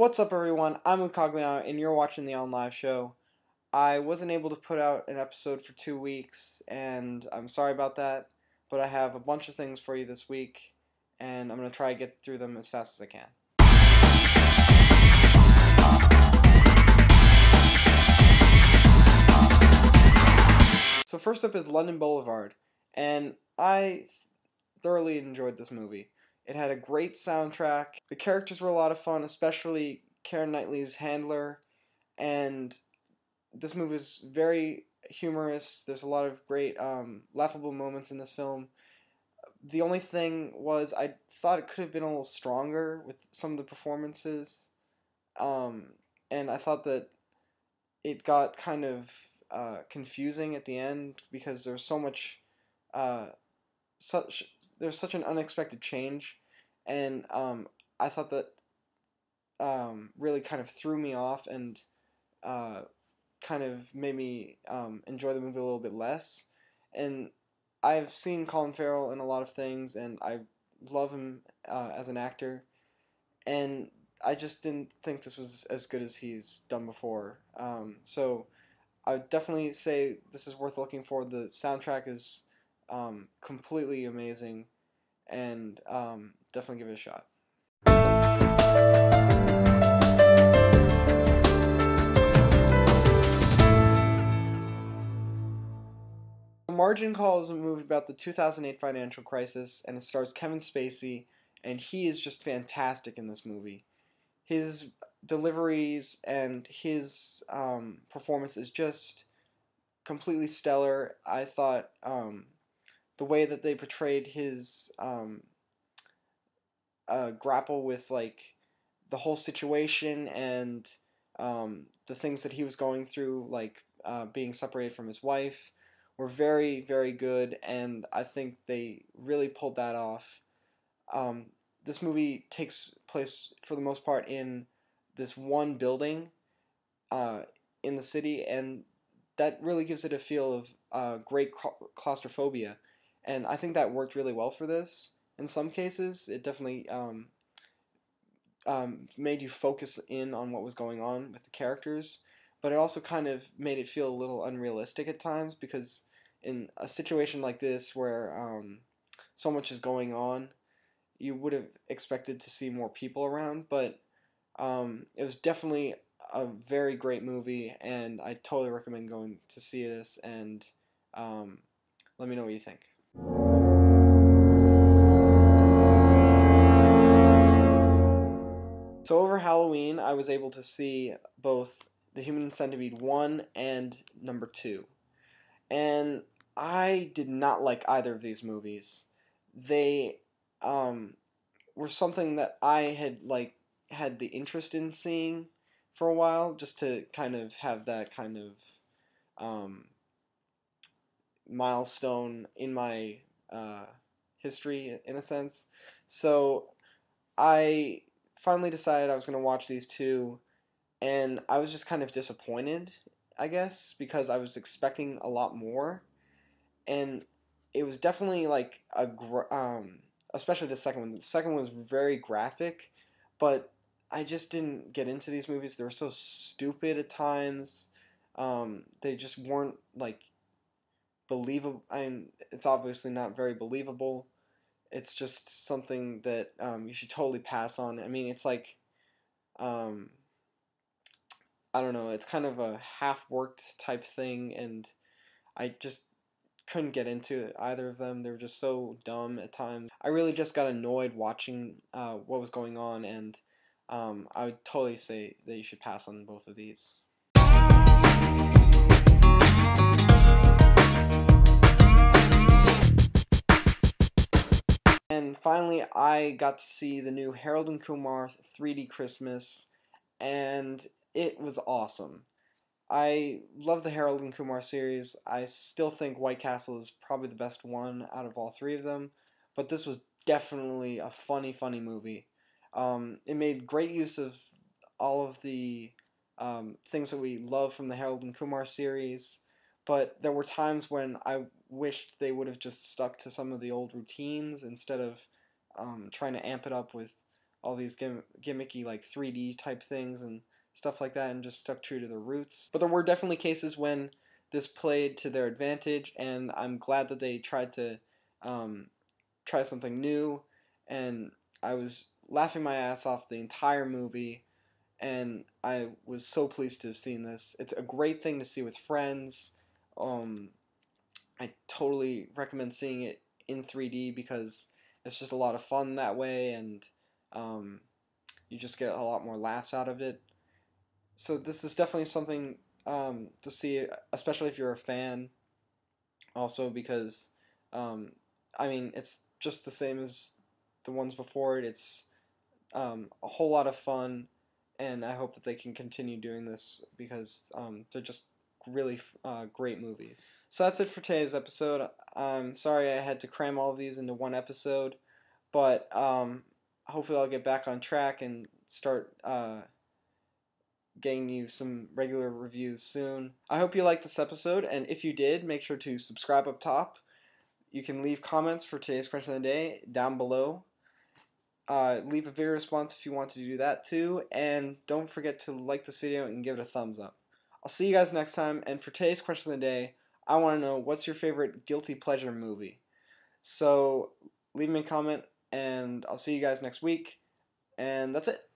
What's up, everyone? I'm Ukagliano, and you're watching the On Live Show. I wasn't able to put out an episode for 2 weeks, and I'm sorry about that, but I have a bunch of things for you this week, and I'm going to try to get through them as fast as I can. So first up is London Boulevard, and I thoroughly enjoyed this movie. It had a great soundtrack. The characters were a lot of fun, especially Keira Knightley's handler, and this movie is very humorous. There's a lot of great laughable moments in this film. The only thing was I thought it could have been a little stronger with some of the performances, and I thought that it got kind of confusing at the end because there's so much uh, such there's such an unexpected change, and I thought that really kind of threw me off and kind of made me enjoy the movie a little bit less. And I've seen Colin Farrell in a lot of things, and I love him as an actor, and I just didn't think this was as good as he's done before. So I would definitely say this is worth looking for. The soundtrack is completely amazing, and definitely give it a shot. Margin Call is a movie about the 2008 financial crisis, and it stars Kevin Spacey, and he is just fantastic in this movie. His deliveries and his performance is just completely stellar. I thought the way that they portrayed his grapple with like the whole situation and the things that he was going through, like being separated from his wife, were very, very good, and I think they really pulled that off. This movie takes place, for the most part, in this one building in the city, and that really gives it a feel of great claustrophobia, and I think that worked really well for this. In some cases, it definitely made you focus in on what was going on with the characters, but it also kind of made it feel a little unrealistic at times because in a situation like this where so much is going on, you would have expected to see more people around, but it was definitely a very great movie, and I totally recommend going to see this, and let me know what you think. So over Halloween, I was able to see both The Human Centipede 1 and number 2. And I did not like either of these movies. They were something that I had the interest in seeing for a while, just to kind of have that kind of milestone in my history, in a sense. So I finally decided I was going to watch these two, and I was just kind of disappointed, I guess, because I was expecting a lot more, and it was definitely like especially the second one. The second one was very graphic, but I just didn't get into these movies. They were so stupid at times. They just weren't like believable. I mean, it's obviously not very believable. It's just something that you should totally pass on. I mean, it's like I don't know, it's kind of a half-worked type thing, and I just couldn't get into either of them. They were just so dumb at times. I really just got annoyed watching what was going on, and I would totally say that you should pass on both of these. And finally, I got to see the new Harold and Kumar 3D Christmas, and it was awesome. I love the Harold and Kumar series. I still think White Castle is probably the best one out of all three of them, but this was definitely a funny, funny movie. It made great use of all of the things that we love from the Harold and Kumar series, but there were times when I wished they would have just stuck to some of the old routines instead of trying to amp it up with all these gimmicky like 3D type things and stuff like that, and just stuck true to their roots. But there were definitely cases when this played to their advantage, and I'm glad that they tried to try something new. And I was laughing my ass off the entire movie, and I was so pleased to have seen this. It's a great thing to see with friends. I totally recommend seeing it in 3D because it's just a lot of fun that way, and you just get a lot more laughs out of it. So this is definitely something to see, especially if you're a fan. Also because, I mean, it's just the same as the ones before it. It's a whole lot of fun, and I hope that they can continue doing this because they're just really great movies. So that's it for today's episode. I'm sorry I had to cram all of these into one episode, but hopefully I'll get back on track and start getting you some regular reviews soon. I hope you liked this episode, and if you did, make sure to subscribe up top. You can leave comments for today's question of the day down below. Leave a video response if you want to do that too, and don't forget to like this video and give it a thumbs up. I'll see you guys next time, and for today's question of the day, I want to know, what's your favorite guilty pleasure movie? So leave me a comment, and I'll see you guys next week, and that's it.